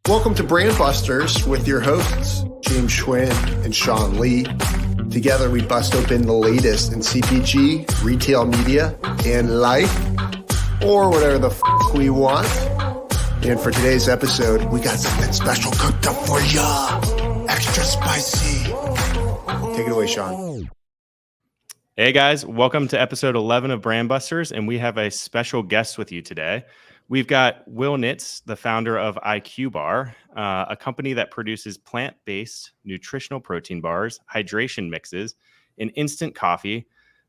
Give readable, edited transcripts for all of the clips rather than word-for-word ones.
Welcome to BrandBusters with your hosts, James Schwinn and Sean Lee. Together, we bust open the latest in CPG, retail media, and life, or whatever the we want. And for today's episode, we got something special cooked up for ya. Extra spicy. Take it away, Sean. Hey guys, welcome to episode 11 of BrandBusters, and we have a special guest with you today. We've got Will Nitze, the founder of IQBAR, a company that produces plant-based nutritional protein bars, hydration mixes, and instant coffee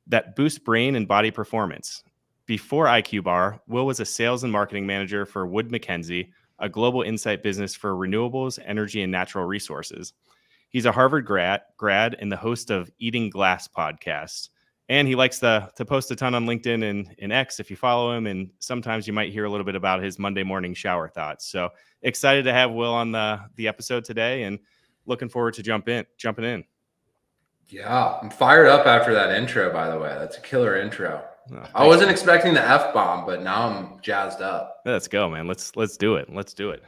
that boost brain and body performance. Before IQBAR, Will was a sales and marketing manager for Wood Mackenzie, a global insight business for renewables, energy, and natural resources. He's a Harvard grad and the host of Eating Glass podcast. And he likes to post a ton on LinkedIn and X if you follow him. And sometimes you might hear a little bit about his Monday morning shower thoughts. So excited to have Will on the episode today and looking forward to jumping in. Yeah, I'm fired up after that intro, by the way. That's a killer intro. Oh, I wasn't expecting the F-bomb, but now I'm jazzed up. Let's go, man. Let's do it. Let's do it.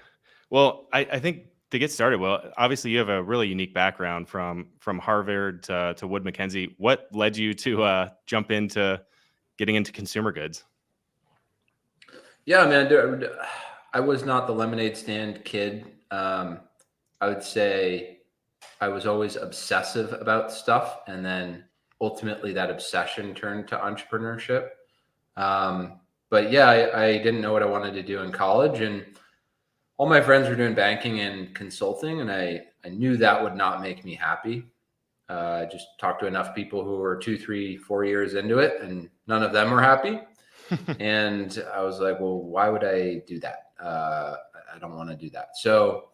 Well, I think to get started, well, obviously you have a really unique background from Harvard to Wood Mackenzie. What led you to jump into getting into consumer goods? Yeah, man, I was not the lemonade stand kid. I would say I was always obsessive about stuff, and then ultimately that obsession turned to entrepreneurship. But yeah, I didn't know what I wanted to do in college, and all my friends were doing banking and consulting, and I knew that would not make me happy. I just talked to enough people who were 2, 3, 4 years into it, and none of them were happy. And I was like, well, why would I do that? I don't want to do that. So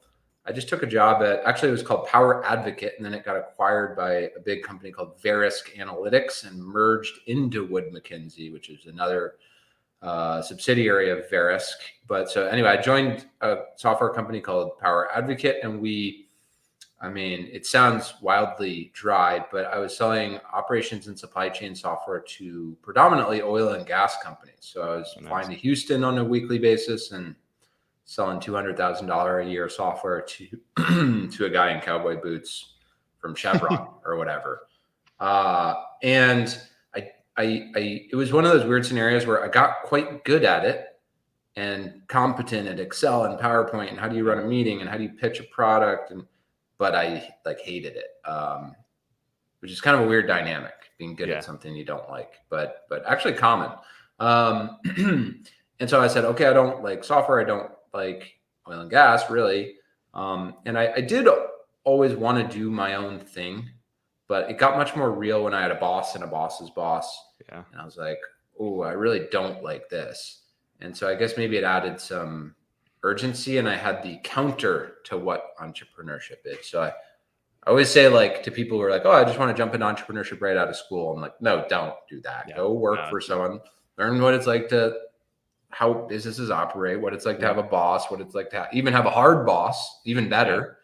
I just took a job actually it was called Power Advocate, and then it got acquired by a big company called Verisk Analytics and merged into Wood Mackenzie, which is another subsidiary of Verisk. But so anyway, I joined a software company called Power Advocate, and it sounds wildly dry, but I was selling operations and supply chain software to predominantly oil and gas companies. So I was flying to Houston on a weekly basis and selling $200,000 a year software to a guy in cowboy boots from Chevron or whatever. And it was one of those weird scenarios where I got quite good at it and competent at Excel and PowerPoint and how do you run a meeting and how do you pitch a product, but I hated it, which is kind of a weird dynamic, being good at something you don't like, but actually common. And so I said, okay, I don't like software, I don't like oil and gas really, and I did always want to do my own thing. But it got much more real when I had a boss and a boss's boss. Yeah. And I was like, oh, I really don't like this. And so I guess maybe it added some urgency, and I had the counter to what entrepreneurship is. So I always say, like, to people who are like, oh, I just want to jump into entrepreneurship right out of school. I'm like, no, don't do that. Yeah. Go work for someone, learn what it's like how businesses operate, what it's like to have a boss, what it's like to even have a hard boss, even better.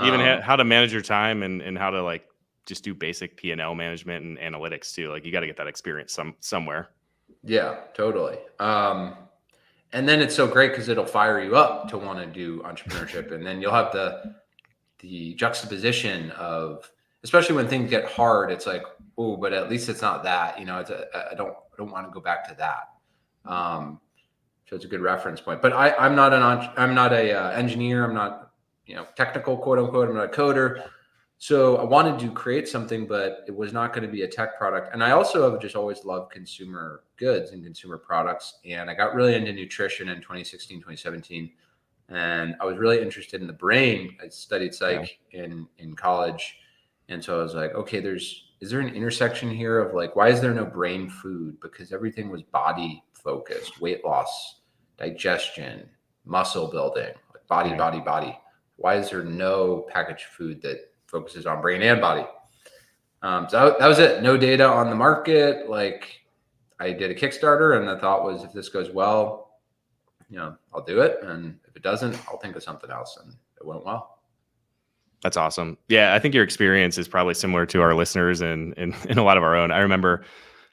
Even how to manage your time and how to just do basic P&L management and analytics too. Like you got to get that experience somewhere. Yeah, totally. And then it's so great because it'll fire you up to want to do entrepreneurship. And then you'll have the juxtaposition of, especially when things get hard, it's like, oh, but at least it's not that, I don't want to go back to that. So it's a good reference point, but I'm not a engineer. I'm not, technical, quote unquote. I'm not a coder. So I wanted to create something, but it was not going to be a tech product. And I also have just always loved consumer goods and consumer products. And I got really into nutrition in 2016, 2017. And I was really interested in the brain. I studied psych in college. And so I was like, okay, is there an intersection here of why is there no brain food? Because everything was body focused, weight loss, digestion, muscle building, body. Why is there no packaged food that focuses on brain and body? So that was it. No data on the market. I did a Kickstarter, and the thought was, if this goes well, I'll do it. And if it doesn't, I'll think of something else. And it went well. That's awesome. Yeah, I think your experience is probably similar to our listeners and a lot of our own. I remember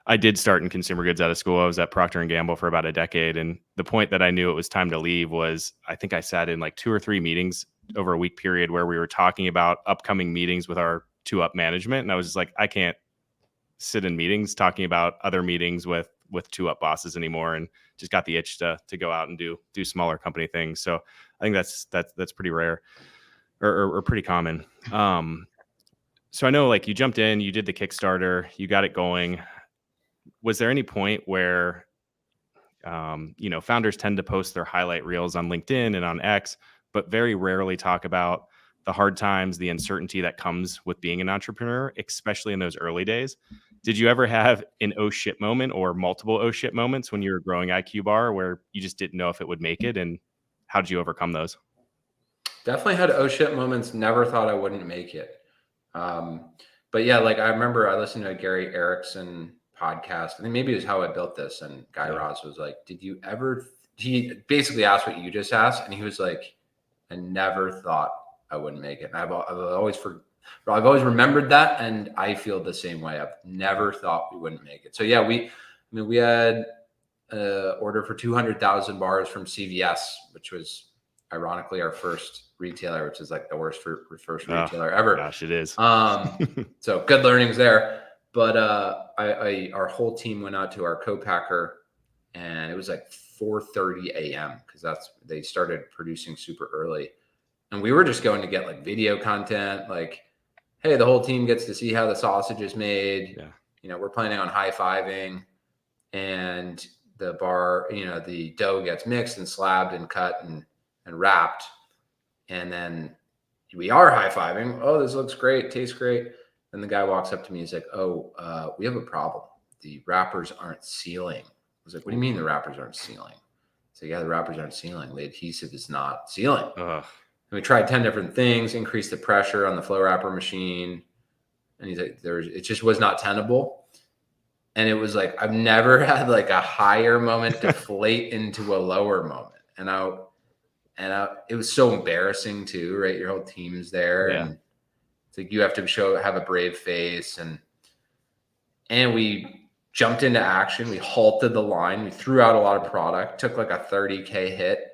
I did start in consumer goods out of school. I was at Procter & Gamble for about a decade. And the point that I knew it was time to leave was I think I sat in like 2 or 3 meetings over a week period where we were talking about upcoming meetings with our 2-up management. And I was just like, I can't sit in meetings talking about other meetings with 2-up bosses anymore, and just got the itch to go out and do smaller company things. So I think that's pretty rare or pretty common. So I know like you jumped in, you did the Kickstarter, you got it going. Was there any point where, founders tend to post their highlight reels on LinkedIn and on X, but very rarely talk about the hard times, the uncertainty that comes with being an entrepreneur, especially in those early days? Did you ever have an oh shit moment or multiple oh shit moments when you were growing IQBAR where you just didn't know if it would make it, and how did you overcome those? Definitely had oh shit moments. Never thought I wouldn't make it. But yeah, like I remember I listened to a Gary Erickson podcast. I think maybe it was How I Built This. And Guy Raz was like, he basically asked what you just asked. And he was like, I never thought I wouldn't make it. And I've always remembered that. And I feel the same way. I've never thought we wouldn't make it. So yeah, we had order for 200,000 bars from CVS, which was ironically our first retailer, which is like the worst first retailer ever. Gosh, it is. So good learnings there. But our whole team went out to our co-packer, and it was like 4:30 a.m. because they started producing super early, and we were just going to get like video content, like, hey, the whole team gets to see how the sausage is made. Yeah. We're planning on high-fiving, and the bar, the dough gets mixed and slabbed and cut and wrapped. And then we are high-fiving. Oh, this looks great. Tastes great. And the guy walks up to me. He's like, we have a problem. The wrappers aren't sealing. I was like, what do you mean the wrappers aren't sealing? So yeah, the wrappers aren't sealing. The adhesive is not sealing. And we tried 10 different things, increased the pressure on the flow wrapper machine. And he's like, it just was not tenable. And it was like, I've never had like a higher moment deflate into a lower moment. And it was so embarrassing too, right? Your whole team's there, and it's like you have to have a brave face, and we jumped into action. We halted the line. We threw out a lot of product, took like a 30K hit,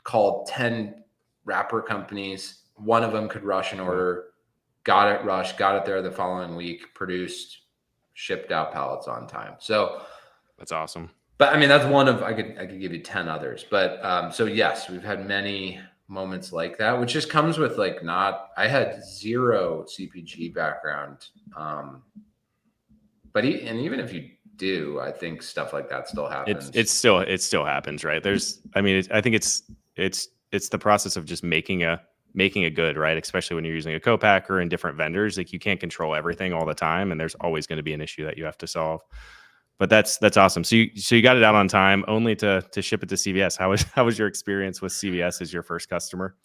called 10 wrapper companies. One of them could rush an order, got it rushed, got it there the following week, produced, shipped out pallets on time. So that's awesome. But I mean, that's one of, I could give you 10 others, but so yes, we've had many moments like that, which just comes with like, I had zero CPG background. But even if you do, I think stuff like that still happens. It still happens, right? I think it's the process of just making a good, right? Especially when you're using a co-packer and different vendors, like you can't control everything all the time, and there's always going to be an issue that you have to solve. But that's awesome. So you got it out on time, only to ship it to CVS. How was your experience with CVS as your first customer?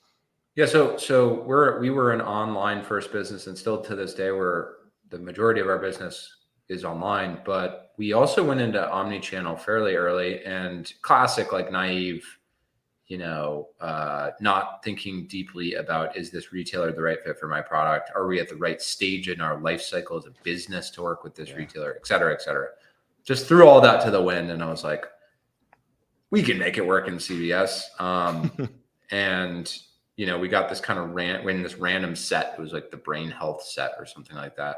Yeah, so we were an online first business, and still to this day, the majority of our business is online. But we also went into omni-channel fairly early, and classic, like naive, not thinking deeply about, is this retailer the right fit for my product? Are we at the right stage in our life cycle as a business to work with this retailer, et cetera, et cetera? Just threw all that to the wind, and I was like, we can make it work in CVS. And, we got this kind of this random set. It was like the brain health set or something like that,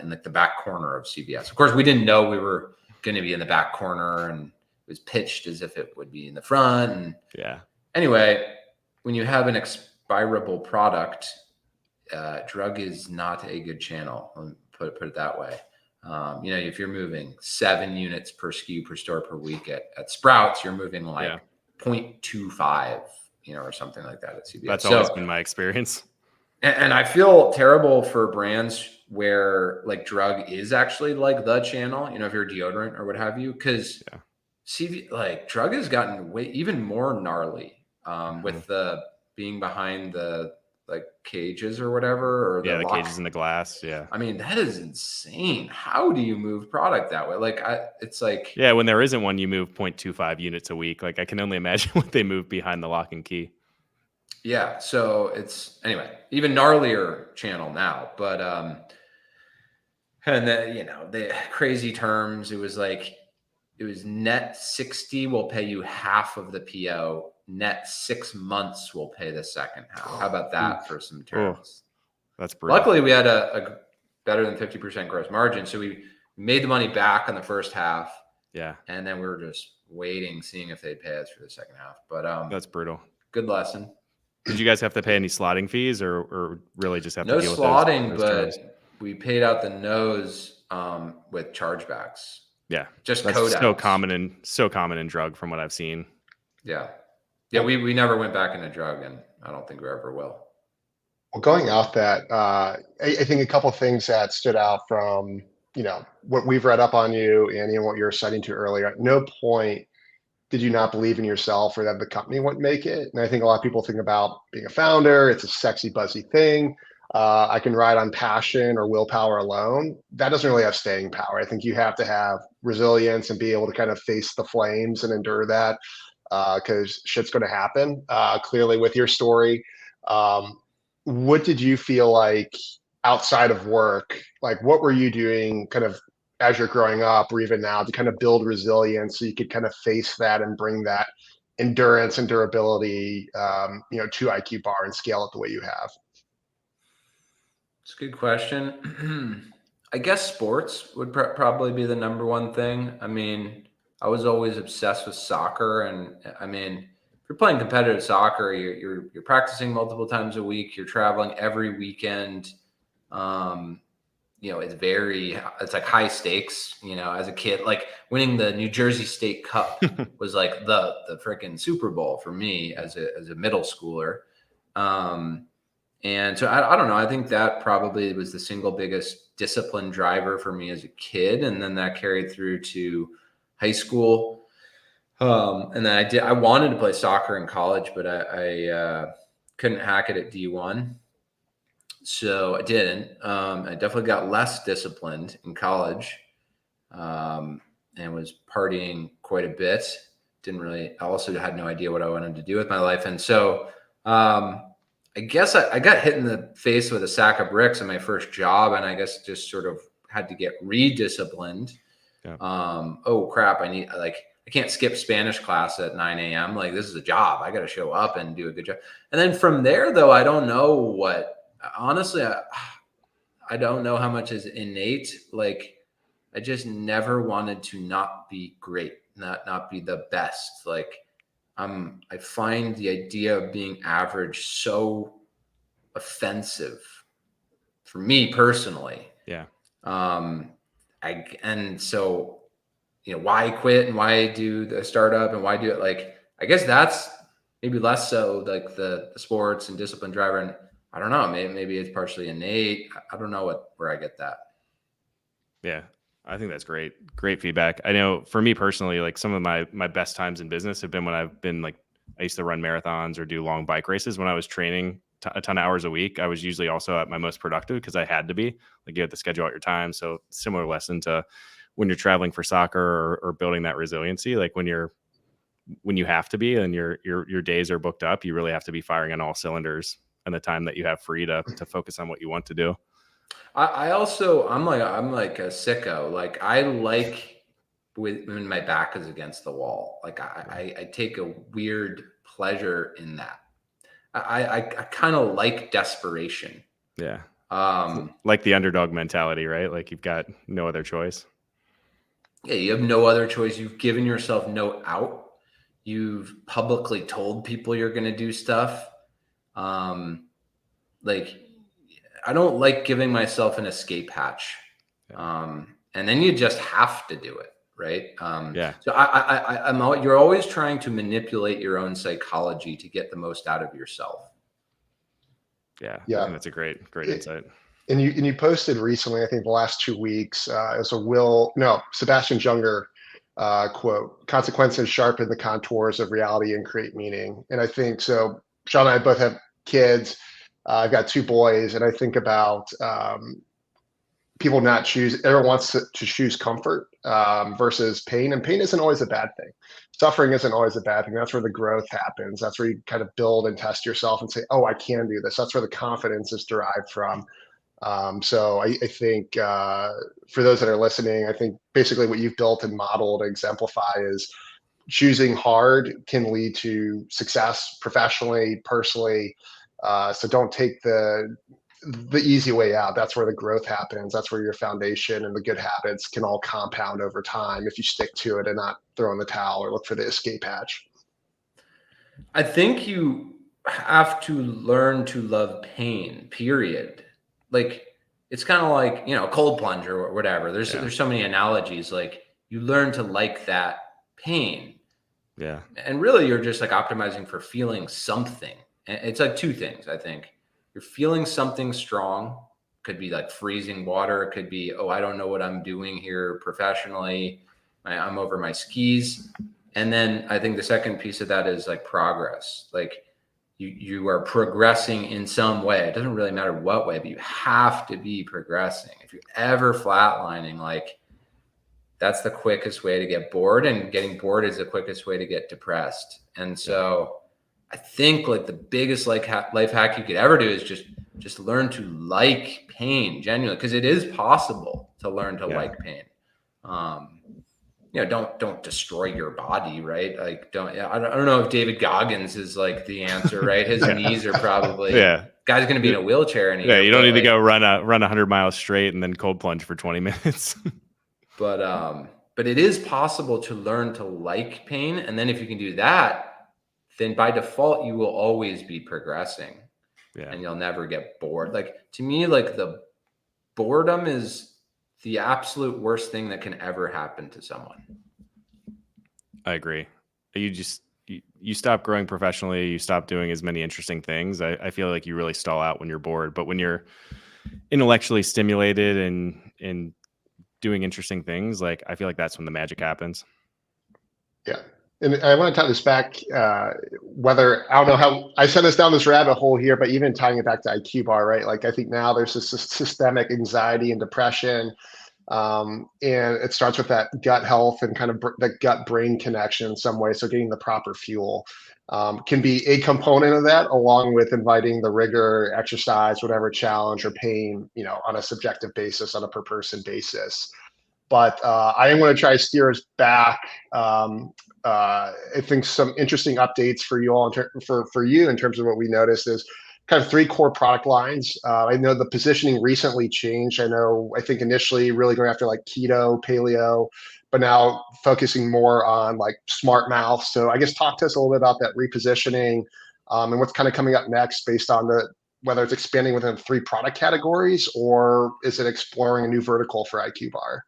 in like the back corner of CVS. Of course, we didn't know we were going to be in the back corner, and it was pitched as if it would be in the front. And anyway, when you have an expirable product, drug is not a good channel. Let me put it that way. If you're moving 7 units per SKU per store per week at Sprouts, you're moving like 0.25, or something like that at CVS. That's always been my experience. And I feel terrible for brands where like drug is actually like the channel, if you're deodorant or what have you, because drug has gotten even more gnarly with the being behind the like cages or whatever, or the cages in the glass. Yeah. I mean, that is insane. How do you move product that way? Like it's like, when there isn't one, you move 0.25 units a week. Like I can only imagine what they move behind the lock and key. Yeah. So it's anyway, even gnarlier channel now, but And then, the crazy terms, it was net 60 will pay you half of the PO. Net 6 months will pay the second half. How about that for some terms? That's brutal. Luckily, we had a better than 50% gross margin. So we made the money back on the first half. Yeah. And then we were just waiting, seeing if they'd pay us for the second half. But that's brutal. Good lesson. Did you guys have to pay any slotting fees or really just have to deal with slotting, those but terms? We paid out the nose with chargebacks. Yeah. Just that's code so outs. common in drug from what I've seen. Yeah. Yeah, we never went back into drug, and I don't think we ever will. Well, going off that, I think a couple of things that stood out from, what we've read up on you and what you were citing to earlier. At no point did you not believe in yourself or that the company wouldn't make it. And I think a lot of people think about being a founder. It's a sexy, buzzy thing. I can ride on passion or willpower alone. That doesn't really have staying power. I think you have to have resilience and be able to kind of face the flames and endure that because shit's going to happen. Clearly, with your story, what did you feel like outside of work? Like, what were you doing kind of as you're growing up or even now to kind of build resilience so you could kind of face that and bring that endurance and durability, to IQBAR and scale it the way you have? It's a good question. I guess sports would probably be the number one thing. I mean, I was always obsessed with soccer, and I mean, if you're playing competitive soccer, you're practicing multiple times a week. You're traveling every weekend. It's like high stakes. As a kid, like winning the New Jersey State Cup was like the freaking Super Bowl for me as a middle schooler. And so I don't know. I think that probably was the single biggest discipline driver for me as a kid. And then that carried through to high school. And then I wanted to play soccer in college, but I couldn't hack it at D1. So I didn't. I definitely got less disciplined in college and was partying quite a bit. I also had no idea what I wanted to do with my life. And so I guess I got hit in the face with a sack of bricks in my first job, and I guess just sort of had to get redisciplined. Yeah. Oh crap! I can't skip Spanish class at 9 a.m. Like, this is a job. I got to show up and do a good job. And then from there, though, I don't know what. Honestly, I don't know how much is innate. Like, I just never wanted to not be great, not be the best. Like, I find the idea of being average so offensive for me personally. Yeah. So, why quit and why do the startup and why do it? Like, I guess that's maybe less so like the sports and discipline driver. And I don't know, maybe it's partially innate. I don't know where I get that. Yeah. I think that's great feedback. I know for me personally, like some of my best times in business have been when I've been like, I used to run marathons or do long bike races. When I was training a ton of hours a week, I was usually also at my most productive because I had to be. Like, you have to schedule out your time. So similar lesson to when you're traveling for soccer or building that resiliency, like when you have to be and your days are booked up, you really have to be firing on all cylinders and the time that you have free to focus on what you want to do. I'm like a sicko. Like, I like when my back is against the wall. Like, I take a weird pleasure in that. I kind of like desperation. Yeah. Like the underdog mentality, right? Like, you've got no other choice. Yeah, you have no other choice. You've given yourself no out. You've publicly told people you're going to do stuff. Like, I don't like giving myself an escape hatch. Yeah. And then you just have to do it. Right. Yeah. So you're always trying to manipulate your own psychology to get the most out of yourself. Yeah. I think that's a great insight. And you posted recently, I think the last 2 weeks, as a Sebastian Junger quote: "Consequences sharpen the contours of reality and create meaning." And I think so. Sean and I both have kids. I've got 2 boys, and I think about people not choose. Everyone wants to choose comfort versus pain, and pain isn't always a bad thing. Suffering isn't always a bad thing. That's where the growth happens. That's where you kind of build and test yourself and say, "Oh, I can do this." That's where the confidence is derived from. So I think for those that are listening, I think basically what you've built and modeled exemplify is choosing hard can lead to success professionally, personally. So don't take the easy way out. That's where the growth happens. That's where your foundation and the good habits can all compound over time if you stick to it and not throw in the towel or look for the escape hatch. I think you have to learn to love pain, period. Like, it's kind of like, a cold plunge or whatever. There's so many analogies. Like, you learn to like that pain. Yeah. And really, you're just like optimizing for feeling something. And it's like two things, I think. You're feeling something strong. Could be like freezing water. It could be, I don't know what I'm doing here professionally. I'm over my skis. And then I think the second piece of that is like progress. Like you are progressing in some way. It doesn't really matter what way, but you have to be progressing. If you're ever flatlining, like, that's the quickest way to get bored, and getting bored is the quickest way to get depressed. And so I think like the biggest life hack you could ever do is just learn to like pain genuinely, because it is possible to learn to like pain. Don't destroy your body, right? Like, I don't know if David Goggins is like the answer, right? His knees are probably, guy's going to be in a wheelchair. You don't need to go run 100 miles straight and then cold plunge for 20 minutes. But it is possible to learn to like pain. And then if you can do that, then by default, you will always be progressing and you'll never get bored. Like, to me, like, the boredom is the absolute worst thing that can ever happen to someone. I agree. You stop growing professionally. You stop doing as many interesting things. I feel like you really stall out when you're bored, but when you're intellectually stimulated and doing interesting things, like, I feel like that's when the magic happens. Yeah. And I want to tie this back, whether, I don't know how I sent us down this rabbit hole here, but even tying it back to IQBAR, right? Like, I think now there's this systemic anxiety and depression. And it starts with that gut health and kind of the gut brain connection in some way. So getting the proper fuel can be a component of that, along with inviting the rigor, exercise, whatever challenge or pain, on a subjective basis, on a per person basis. But I am going to try to steer us back. I think some interesting updates for you all, for you in terms of what we noticed is kind of 3 core product lines. I know the positioning recently changed. I think initially really going after like keto, paleo, but now focusing more on like smart mouth. So I guess talk to us a little bit about that repositioning and what's kind of coming up next based on whether it's expanding within 3 product categories, or is it exploring a new vertical for IQBAR?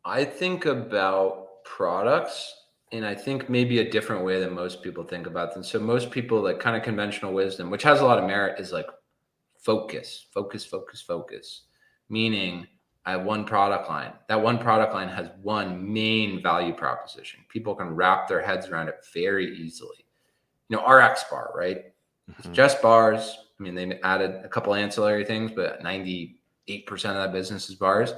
I think about products, and I think maybe a different way than most people think about them. So most people, like, kind of conventional wisdom, which has a lot of merit, is like focus. Meaning, I have one product line. That one product line has one main value proposition. People can wrap their heads around it very easily. RX bar, right? It's just bars. I mean, they added a couple ancillary things, but 98% of that business is bars.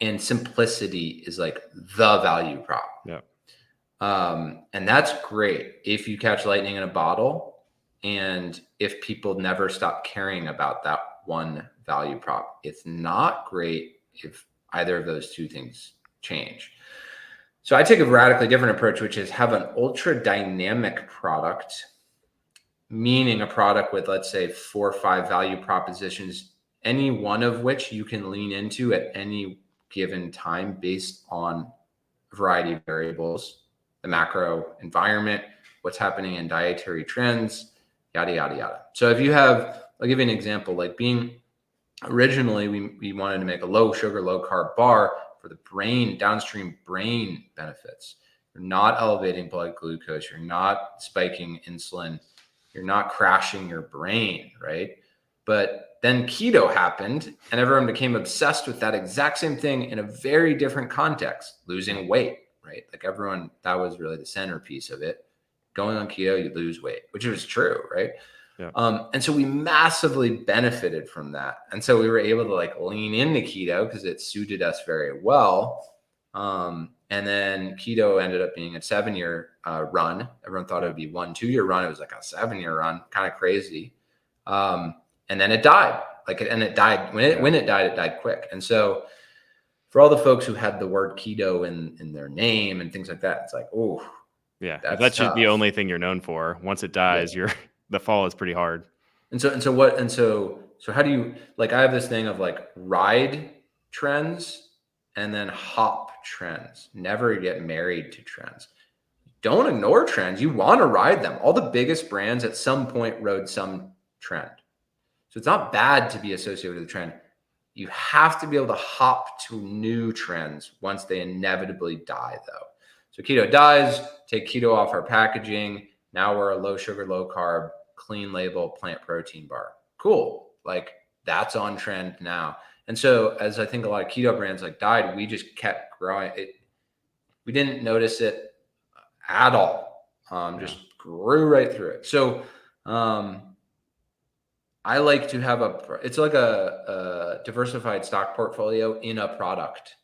And simplicity is like the value prop. Yeah. And that's great if you catch lightning in a bottle, and if people never stop caring about that one value prop. It's not great if either of those two things change. So I take a radically different approach, which is have an ultra dynamic product, meaning a product with, let's say, 4 or 5 value propositions, any one of which you can lean into at any given time based on a variety of variables, the macro environment, what's happening in dietary trends, yada, yada, yada. So if you have, I'll give you an example, like originally we wanted to make a low sugar, low carb bar for the brain, downstream brain benefits. You're not elevating blood glucose. You're not spiking insulin. You're not crashing your brain, right? But then keto happened and everyone became obsessed with that exact same thing in a very different context, losing weight, right? Like, everyone, that was really the centerpiece of it. Going on keto, you lose weight, which was true, right? Yeah. And so we massively benefited from that. And so we were able to like lean into keto because it suited us very well. And then keto ended up being a 7-year run. Everyone thought it would be 1-2 year run. It was like a 7-year run, kind of crazy. and then it died. And it died when it died quick. And so for all the folks who had the word keto in their name and things like that, it's like, oh, yeah, that's tough. the only thing you're known for. Once it dies, the fall is pretty hard. So how do you, like, I have this thing of like ride trends and then hop trends. Never get married to trends. Don't ignore trends. You want to ride them. All the biggest brands at some point rode some trend. So it's not bad to be associated with a trend. You have to be able to hop to new trends once they inevitably die, though. So keto dies, take keto off our packaging. Now we're a low sugar, low carb, clean label plant protein bar. Cool. Like, that's on trend now. And so as I think a lot of keto brands like died, we just kept growing it. We didn't notice it at all. Just grew right through it. So I like to have it's like a diversified stock portfolio in a product,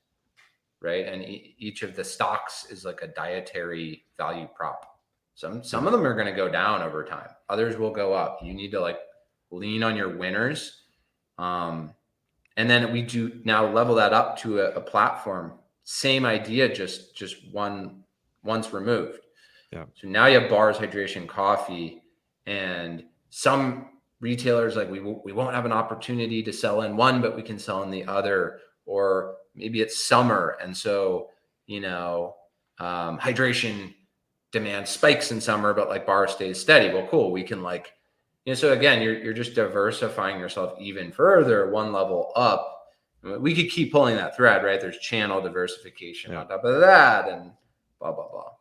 right? And each of the stocks is like a dietary value prop. Some of them are going to go down over time. Others will go up. You need to like lean on your winners. And then we do now level that up to a platform. Same idea, just once removed. Yeah. So now you have bars, hydration, coffee, and some retailers, like we won't have an opportunity to sell in one, but we can sell in the other. Or maybe it's summer, and so hydration demand spikes in summer, but like bar stays steady. Well, cool. We can so again, you're just diversifying yourself even further, one level up. We could keep pulling that thread, right? There's channel diversification on top of that, and blah blah blah.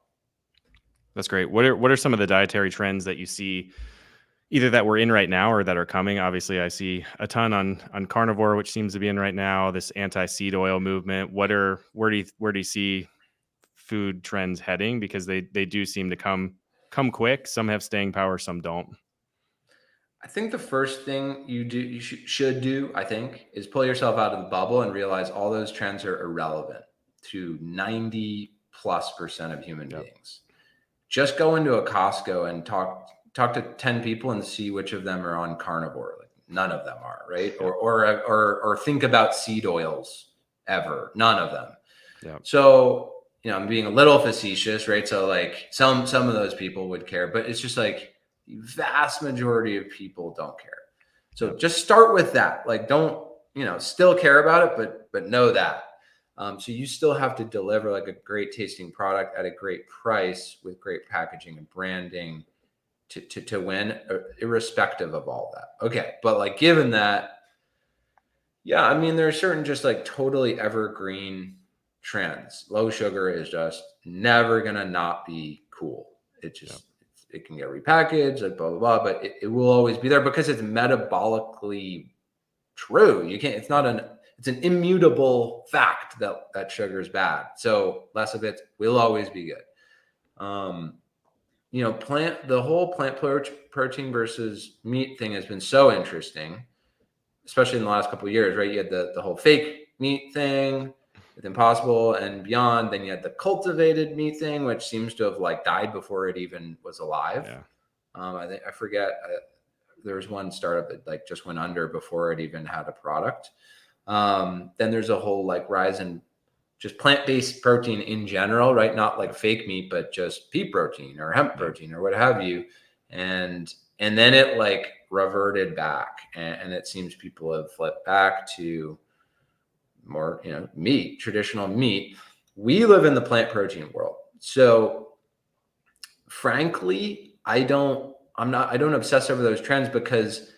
That's great. What are some of the dietary trends that you see, either that we're in right now or that are coming? Obviously, I see a ton on carnivore, which seems to be in right now. This anti-seed oil movement. Where do you see food trends heading? Because they do seem to come quick. Some have staying power, some don't. I think the first thing you should do, I think, is pull yourself out of the bubble and realize all those trends are irrelevant to 90+% of human beings. Just go into a Costco and talk to 10 people and see which of them are on carnivore. Like, none of them are, right? Yeah. Or think about seed oils ever. None of them. Yeah. So, I'm being a little facetious, right? So like some of those people would care, but it's just like the vast majority of people don't care. So just start with that. Like, don't, still care about it, but know that. So you still have to deliver like a great tasting product at a great price with great packaging and branding to win, irrespective of all that. Okay. But like, given that, there are certain just like totally evergreen trends. Low sugar is just never going to not be cool. It just, it can get repackaged, like blah, blah, blah, but it will always be there because it's metabolically true. It's an immutable fact that sugar is bad. So less of it will always be good. The whole plant protein versus meat thing has been so interesting, especially in the last couple of years, right? You had the whole fake meat thing with Impossible and Beyond. Then you had the cultivated meat thing, which seems to have like died before it even was alive. Yeah. I forget. There was one startup that like just went under before it even had a product. Then there's a whole like rise in just plant-based protein in general, right? Not like fake meat, but just pea protein or hemp protein or what have you. And then it like reverted back, and it seems people have flipped back to more, meat, traditional meat. We live in the plant protein world. So frankly, I don't obsess over those trends, because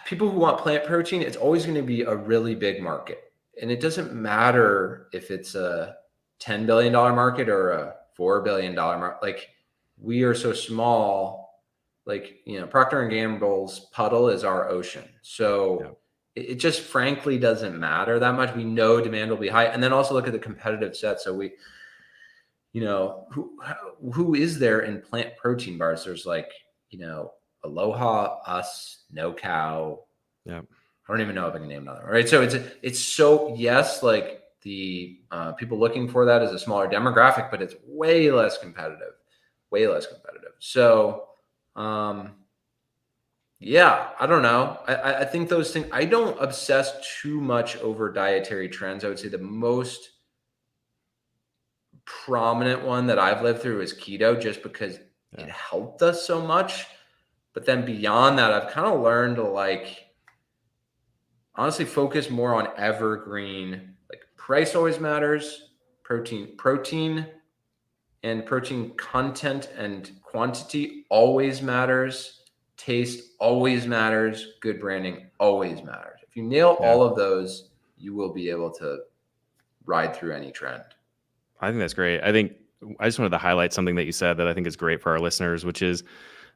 people who want plant protein, it's always going to be a really big market. And it doesn't matter if it's a $10 billion market or a $4 billion market. Like, we are so small, like, Procter & Gamble's puddle is our ocean. So it just frankly doesn't matter that much. We know demand will be high. And then also look at the competitive set. So we, who is there in plant protein bars? There's like, Aloha, Us, No Cow. Yeah. I don't even know if I can name another one, right? So it's so, yes, like the people looking for that is a smaller demographic, but it's way less competitive. So, Yeah, I don't know. I think those things, I don't obsess too much over dietary trends. I would say the most prominent one that I've lived through is keto, just because it helped us so much. But then beyond that, I've kind of learned to like honestly focus more on evergreen. Like price always matters, protein and protein content and quantity always matters. Taste always matters. Good branding always matters. If you nail all of those, you will be able to ride through any trend. I think that's great. I just wanted to highlight something that you said that I think is great for our listeners, which is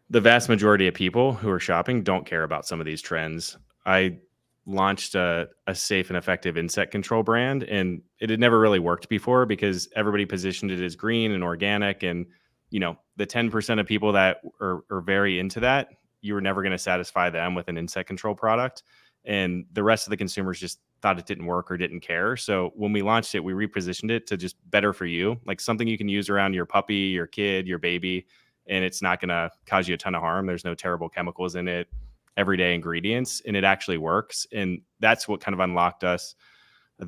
the vast majority of people who are shopping don't care about some of these trends. I launched a safe and effective insect control brand, and it had never really worked before because everybody positioned it as green and organic. And, the 10% of people that are very into that, you were never going to satisfy them with an insect control product. And the rest of the consumers just thought it didn't work or didn't care. So when we launched it, we repositioned it to just better for you, like something you can use around your puppy, your kid, your baby, and it's not going to cause you a ton of harm. There's no terrible chemicals in it, everyday ingredients, and it actually works. And that's what kind of unlocked us.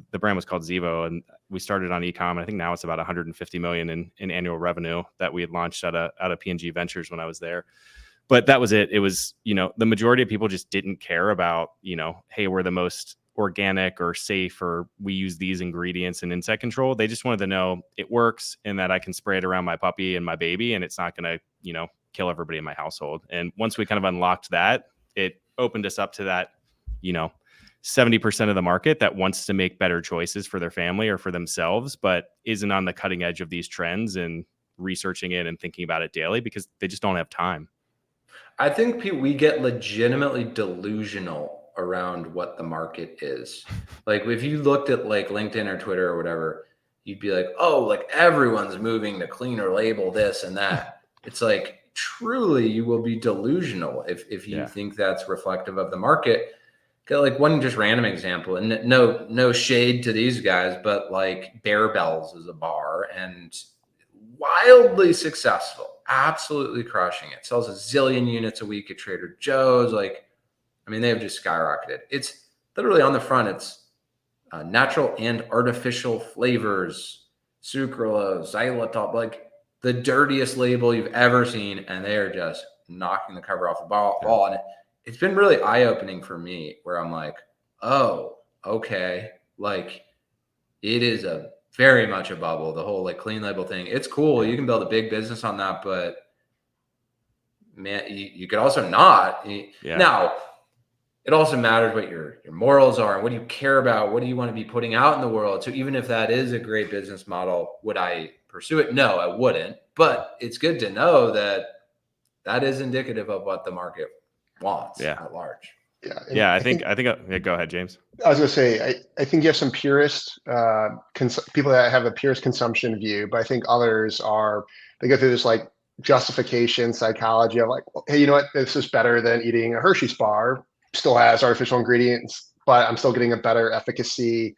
The brand was called Zevo, and we started on e-com. I think now it's about 150 million in annual revenue that we had launched out of P&G Ventures when I was there. But that was it. It was, the majority of people just didn't care about, hey, we're the most organic or safe, or we use these ingredients in insect control. They just wanted to know it works and that I can spray it around my puppy and my baby, and it's not going to, kill everybody in my household. And once we kind of unlocked that, it opened us up to that, 70% of the market that wants to make better choices for their family or for themselves, but isn't on the cutting edge of these trends and researching it and thinking about it daily because they just don't have time. I think we get legitimately delusional around what the market is. Like if you looked at like LinkedIn or Twitter or whatever, you'd be like, oh, like everyone's moving to cleaner label, this and that. It's like truly you will be delusional if you think that's reflective of the market. Got like one just random example, and no shade to these guys, but like Bear Bells is a bar and wildly successful, absolutely crushing it. Sells a zillion units a week at Trader Joe's. Like, I mean, they have just skyrocketed. It's literally on the front. It's natural and artificial flavors, sucralose, xylitol, like the dirtiest label you've ever seen, and they are just knocking the cover off the ball. And it's been really eye-opening for me where I'm like, oh, okay. Like it is very much a bubble, the whole like clean label thing. It's cool. You can build a big business on that, but man, you could also not. Now, it also matters what your morals are and what do you care about? What do you want to be putting out in the world? So even if that is a great business model, would I pursue it? No, I wouldn't. But it's good to know that that is indicative of what the market wants at large. I think go ahead, James. I was going to say, I think you have some purist people that have a purist consumption view, but I think others they go through this like justification psychology of like, hey, you know what? This is better than eating a Hershey's bar. Still has artificial ingredients, but I'm still getting a better efficacy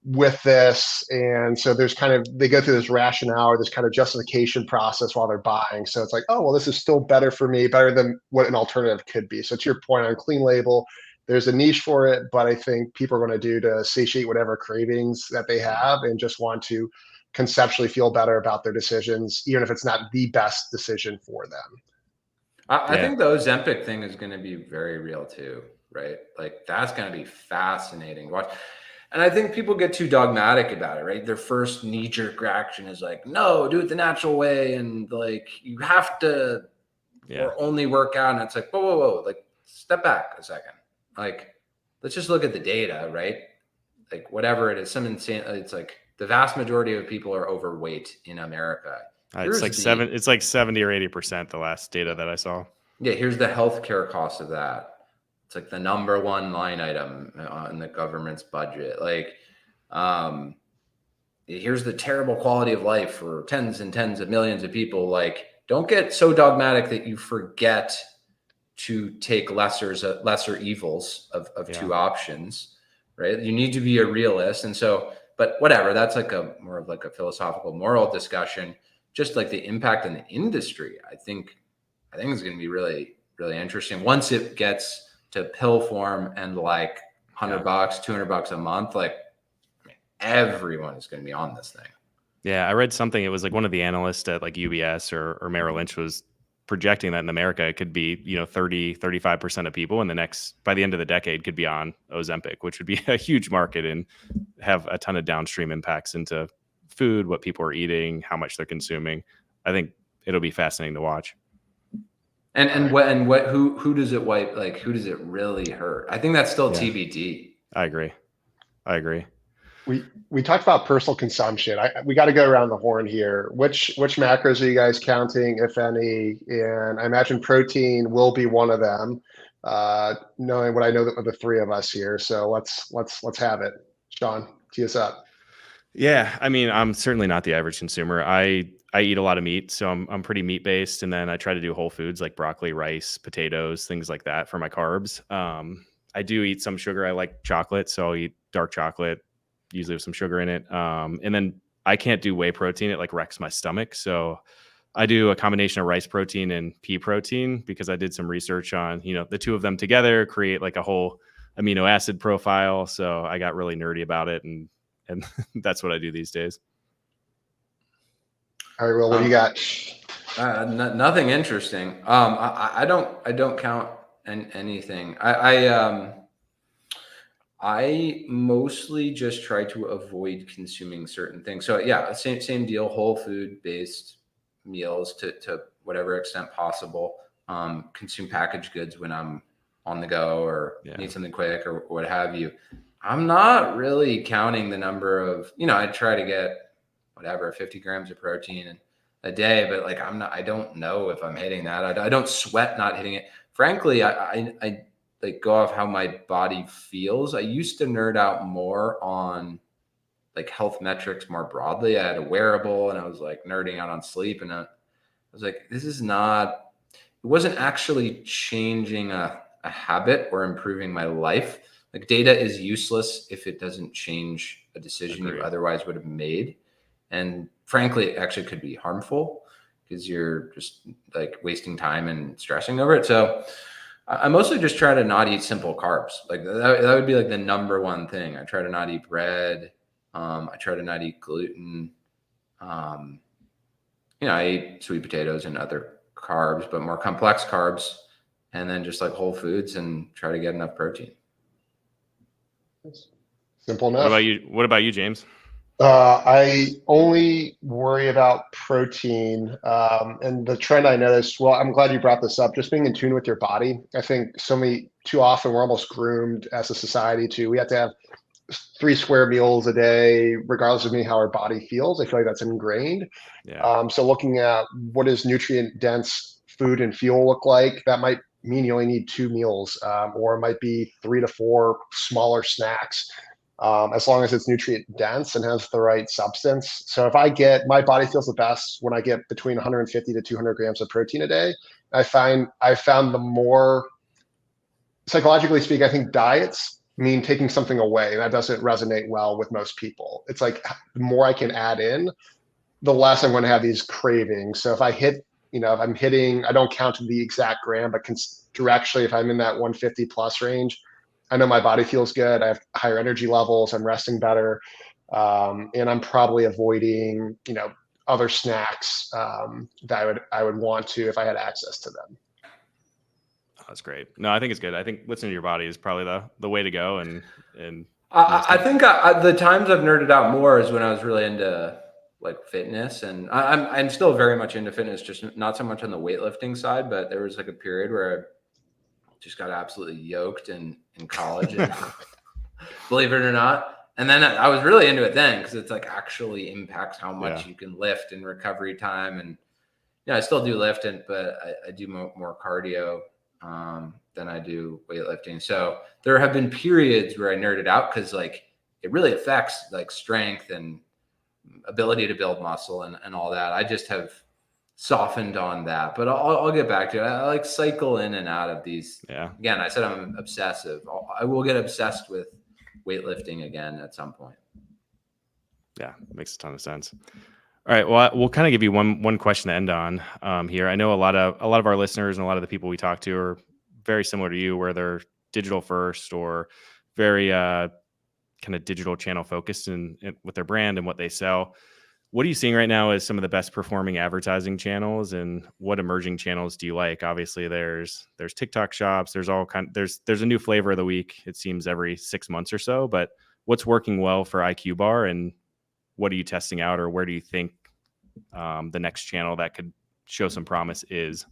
with this. And so they go through this rationale or this kind of justification process while they're buying. So it's like, oh, well, this is still better for me, better than what an alternative could be. So to your point on clean label, there's a niche for it, but I think people are going to do to satiate whatever cravings that they have and just want to conceptually feel better about their decisions, even if it's not the best decision for them. I think the Ozempic thing is going to be very real too, right? Like that's going to be fascinating to watch. And I think people get too dogmatic about it, right? Their first knee-jerk reaction is like, no, do it the natural way. And like, you have to or only work out. And it's like, whoa. Like, step back a second. Like, let's just look at the data, right? Like, whatever it is, it's like the vast majority of people are overweight in America. It's like 70 or 80% the last data that I saw. Yeah, here's the healthcare cost of that. It's like the number one line item in the government's budget. Like, here's the terrible quality of life for tens and tens of millions of people. Like, don't get so dogmatic that you forget to take lesser evils of two options, right? You need to be a realist. And so, but whatever, that's like more of like a philosophical moral discussion, just like the impact on the industry. I think it's going to be really, really interesting. Once it gets to pill form and like $100, $200 a month, like everyone is going to be on this thing. Yeah, I read something. It was like one of the analysts at like UBS or Merrill Lynch was projecting that in America it could be 30-35% of people in by the end of the decade could be on Ozempic, which would be a huge market and have a ton of downstream impacts into food, what people are eating, how much they're consuming. I think it'll be fascinating to watch. Who does it wipe? Like, who does it really hurt? I think that's still TBD. I agree. We talked about personal consumption. We got to go around the horn here. Which macros are you guys counting, if any? And I imagine protein will be one of them, knowing what I know of the three of us here. So let's have it. Sean, tee us up. Yeah, I mean, I'm certainly not the average consumer. I eat a lot of meat, so I'm pretty meat based, and then I try to do whole foods like broccoli, rice, potatoes, things like that for my carbs. I do eat some sugar. I like chocolate, so I'll eat dark chocolate, usually with some sugar in it. And then I can't do whey protein. It like wrecks my stomach. So I do a combination of rice protein and pea protein because I did some research on, the two of them together create like a whole amino acid profile. So I got really nerdy about it. And that's what I do these days. All right, Will, what do you got? Nothing interesting. I don't count anything. I mostly just try to avoid consuming certain things. So yeah, same deal, whole food based meals to whatever extent possible. Consume packaged goods when I'm on the go or need something quick or what have you. I'm not really counting the number of, I try to get 50 grams of protein a day, but like I don't know if I'm hitting that. I don't sweat not hitting it. Frankly, I like go off how my body feels. I used to nerd out more on like health metrics more broadly. I had a wearable and I was like nerding out on sleep, and I was like, it wasn't actually changing a habit or improving my life. Like, data is useless if it doesn't change a decision you otherwise would have made. And frankly, it actually could be harmful because you're just like wasting time and stressing over it. So I mostly just try to not eat simple carbs. Like that would be like the number one thing. I try to not eat bread. I try to not eat gluten. I eat sweet potatoes and other carbs, but more complex carbs, and then just like whole foods and try to get enough protein. Simple enough. What about you, James? I only worry about protein. And the trend I noticed, well, I'm glad you brought this up, just being in tune with your body. I think too often we're almost groomed as a society we have to have 3 square meals a day, regardless of how our body feels. I feel like that's ingrained. Yeah. So looking at what does nutrient dense food and fuel look like, that might mean you only need 2 meals, or it might be 3 to 4 smaller snacks. As long as it's nutrient dense and has the right substance. So if my body feels the best when I get between 150 to 200 grams of protein a day. I found the more, psychologically speaking, I think diets mean taking something away. And that doesn't resonate well with most people. It's like the more I can add in, the less I'm going to have these cravings. So if I hit, if I'm hitting, I don't count the exact gram, but directionally, if I'm in that 150 plus range, I know my body feels good. I have higher energy levels. I'm resting better. And I'm probably avoiding, other snacks that I would want to if I had access to them. That's great. No, I think it's good. I think listening to your body is probably the way to go. And I think the times I've nerded out more is when I was really into like fitness, and I'm still very much into fitness, just not so much on the weightlifting side. But there was like a period where I just got absolutely yoked in college, and believe it or not. And then I was really into it then because it's like actually impacts how much you can lift in recovery time. And I still do lift, but I do more cardio than I do weightlifting. So there have been periods where I nerded out because like it really affects like strength and ability to build muscle and all that. I just have softened on that, but I'll get back to it. I like cycle in and out of these. Yeah. Again, I said I'm obsessive. I will get obsessed with weightlifting again at some point. Yeah, makes a ton of sense. All right. Well, we'll kind of give you one question to end on here. I know a lot of our listeners and a lot of the people we talk to are very similar to you, where they're digital first or very kind of digital channel focused with their brand and what they sell. What are you seeing right now as some of the best performing advertising channels, and what emerging channels do you like? Obviously, there's TikTok shops. There's there's a new flavor of the week. It seems every 6 months or so. But what's working well for IQBAR, and what are you testing out, or where do you think the next channel that could show some promise is?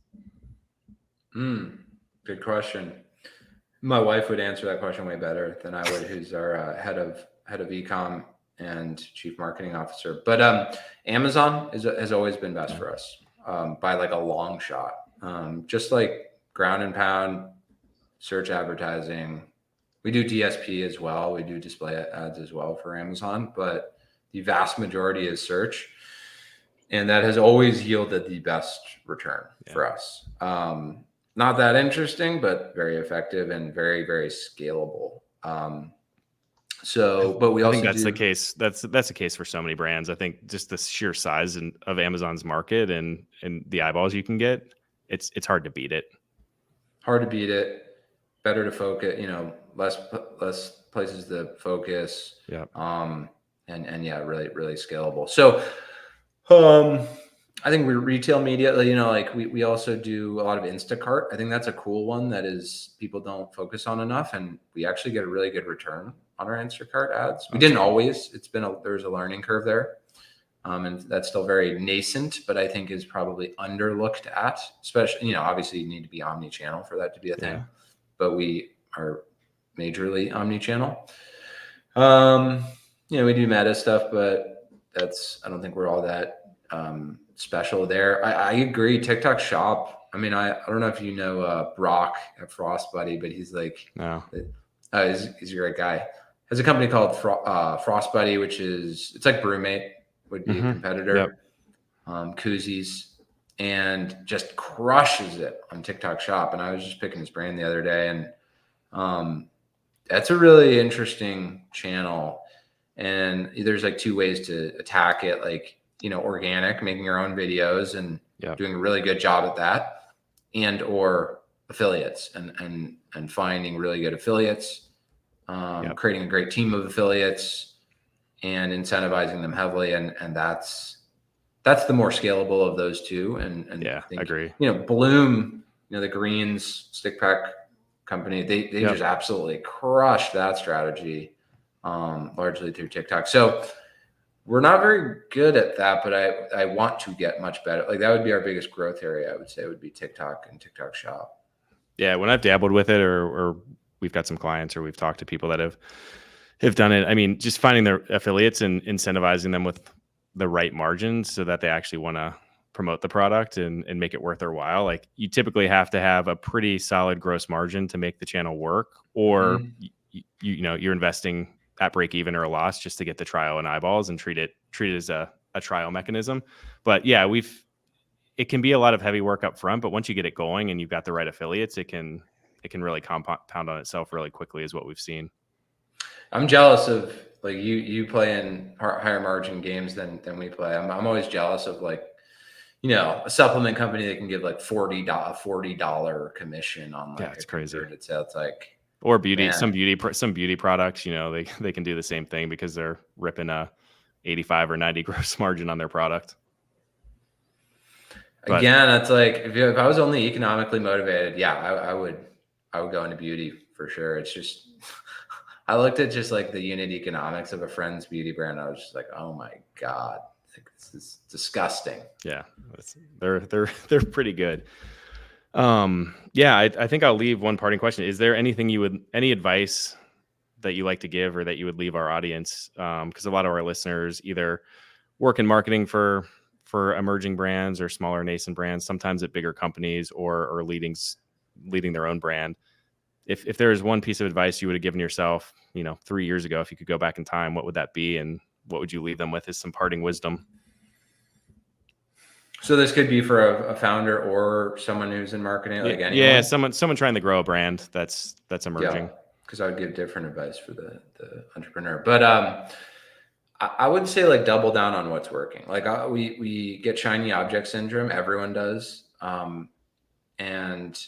Good question. My wife would answer that question way better than I would, who's our head of ecom and chief marketing officer. But Amazon has always been best for us by like a long shot. Just like ground and pound search advertising. We do DSP as well. We do display ads as well for Amazon, but the vast majority is search. And that has always yielded the best return for us. Not that interesting, but very effective and very, very scalable. But we also think that's the case. That's the case for so many brands. I think just the sheer size of Amazon's market and the eyeballs you can get, it's hard to beat it. Hard to beat it. Better to focus. Less places to focus. Yeah. And yeah, really, really scalable. So, I think we're retail media, like we also do a lot of Instacart. I think that's a cool one that is people don't focus on enough. And we actually get a really good return on our Instacart ads. We didn't always, there's a learning curve there. And that's still very nascent, but I think is probably underlooked at, especially, obviously you need to be omni-channel for that to be a thing, but we are majorly omni-channel. We do meta stuff, but I don't think we're all that, special there. I agree. TikTok shop. I mean, I don't know if you know Brock at Frost Buddy, but he's like, no, he's a great guy. Has a company called Frost Buddy, it's like Brewmate would be a competitor. Yep. Koozies, and just crushes it on TikTok shop. And I was just picking his brain the other day, and that's a really interesting channel. And there's like two ways to attack it, like, organic, making your own videos and doing a really good job at that, and or affiliates and finding really good affiliates, creating a great team of affiliates and incentivizing them heavily. And that's the more scalable of those two. And I think, agree. Bloom, the greens stick pack company, they just absolutely crushed that strategy, largely through TikTok. So we're not very good at that, but I want to get much better. Like that would be our biggest growth area. I would say would be TikTok and TikTok shop. Yeah. When I've dabbled with it, or we've got some clients, or we've talked to people that have done it. I mean, just finding their affiliates and incentivizing them with the right margins so that they actually want to promote the product and make it worth their while. Like you typically have to have a pretty solid gross margin to make the channel work, or you're investing at break even or a loss just to get the trial and eyeballs and treat it as a trial mechanism. But yeah, it can be a lot of heavy work up front, but once you get it going and you've got the right affiliates, it can really compound on itself really quickly, is what we've seen. I'm jealous of like you play in higher margin games than we play. I'm always jealous of like, a supplement company that can give like $40 commission on like it's crazy. It's like, or beauty, some beauty products, they can do the same thing because they're ripping a 85 or 90 gross margin on their product. But again, it's like if I was only economically motivated, I would go into beauty for sure. It's just I looked at just like the unit economics of a friend's beauty brand. I was just like, oh my God, this is disgusting. Yeah, they're pretty good. I think I'll leave one parting question. Is there any advice that you like to give, or that you would leave our audience? Because a lot of our listeners either work in marketing for emerging brands or smaller nascent brands, sometimes at bigger companies, or leading their own brand. If there is one piece of advice you would have given yourself, 3 years ago, if you could go back in time, what would that be? And what would you leave them with as some parting wisdom? So this could be for a founder or someone who's in marketing, like anyone? Yeah, someone trying to grow a brand that's emerging. Because I would give different advice for the entrepreneur. But I would say like double down on what's working. Like we get shiny object syndrome. Everyone does. And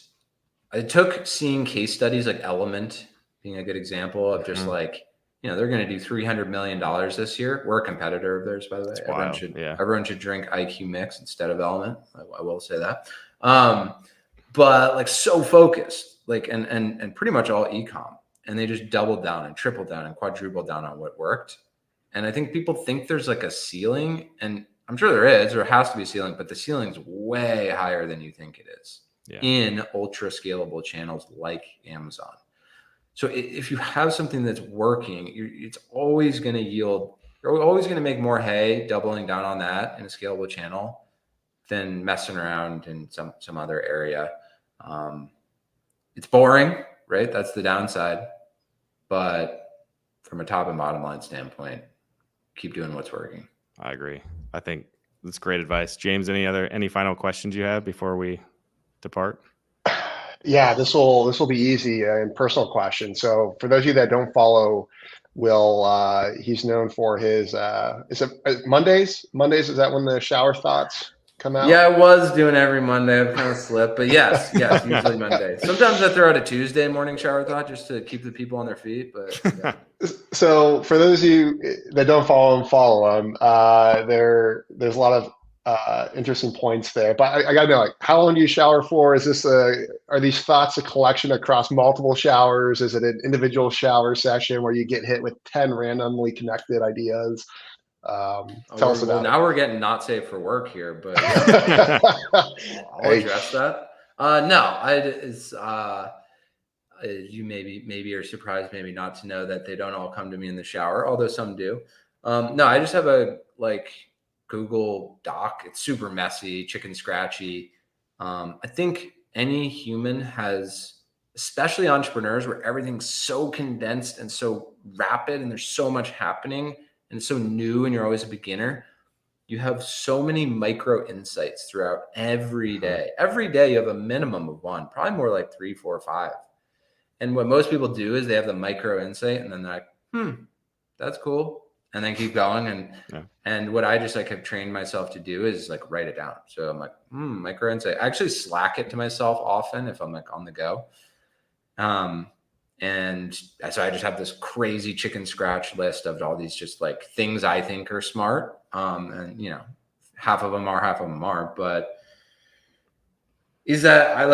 it took seeing case studies like Element being a good example of just like, they're going to do $300 million this year. We're a competitor of theirs, by the way. It's wild. Everyone should drink IQ Mix instead of Element. I will say that. But like so focused, like, and pretty much all e-com, and they just doubled down and tripled down and quadrupled down on what worked. And I think people think there's like a ceiling, and I'm sure there is, or has to be a ceiling, but the ceiling's way higher than you think it is in ultra scalable channels like Amazon. So if you have something that's working, it's always going to yield, you're always going to make more hay doubling down on that in a scalable channel than messing around in some other area. It's boring, right? That's the downside. But from a top and bottom line standpoint, keep doing what's working. I agree. I think that's great advice. James, any final questions you have before we depart? Yeah, this will be easy and personal question. So for those of you that don't follow Will, he's known for his is it Mondays? Mondays, is that when the shower thoughts come out? Yeah, I was doing every Monday. I've kind of slipped, but yes, usually Monday. Sometimes I throw out a Tuesday morning shower thought just to keep the people on their feet. But yeah. So for those of you that don't follow him. There's a lot of interesting points there. But I gotta know, like, how long do you shower for? Is this are these thoughts a collection across multiple showers? Is it an individual shower session where you get hit with 10 randomly connected ideas? Tell us about it. Now we're getting not safe for work here, but I'll address that. You maybe are surprised, maybe not, to know that they don't all come to me in the shower, although some do. No, I just have a Google Doc. It's super messy, chicken scratchy. I think any human has, especially entrepreneurs, where everything's so condensed and so rapid and there's so much happening and it's so new and you're always a beginner. You have so many micro insights throughout every day. Every day you have a minimum of one, probably more like 3, 4, 5. And what most people do is they have the micro insight and then they're like, that's cool. And then keep going. And what I just have trained myself to do is write it down. So I'm like, micro insight. I actually Slack it to myself often if I'm on the go. And so I just have this crazy chicken scratch list of all these just things I think are smart. And half of them are, half of them aren't. But is that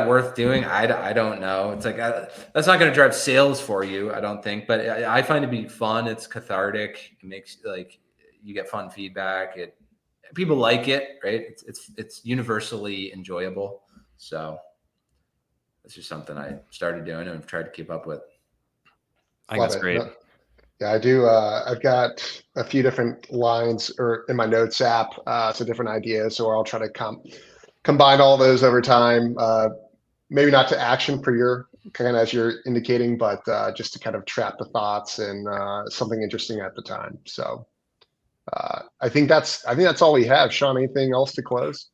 worth doing? I don't know. It's that's not going to drive sales for you, I don't think. But I find it to be fun. It's cathartic. It makes you get fun feedback. People like it, right? It's universally enjoyable. So it's just something I started doing and I've tried to keep up with. I think that's great. Yeah, I do. I've got a few different lines or in my notes app, so different ideas. So I'll try to combine all those over time. Maybe not to action for your kind of as you're indicating, but just to kind of trap the thoughts and something interesting at the time. So I think that's all we have. Sean, anything else to close?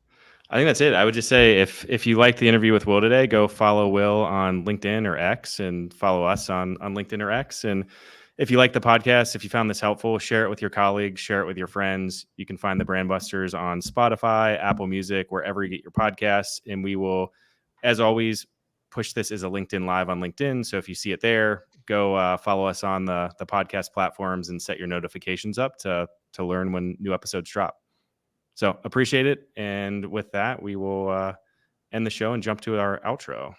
I think that's it. I would just say if you liked the interview with Will today, go follow Will on LinkedIn or X and follow us on LinkedIn or X. And if you like the podcast, if you found this helpful, share it with your colleagues, share it with your friends. You can find the BrandBusters on Spotify, Apple Music, wherever you get your podcasts. And we will, as always, push this as a LinkedIn Live on LinkedIn. So if you see it there, go follow us on the podcast platforms and set your notifications up to learn when new episodes drop. So appreciate it. And with that, we will end the show and jump to our outro.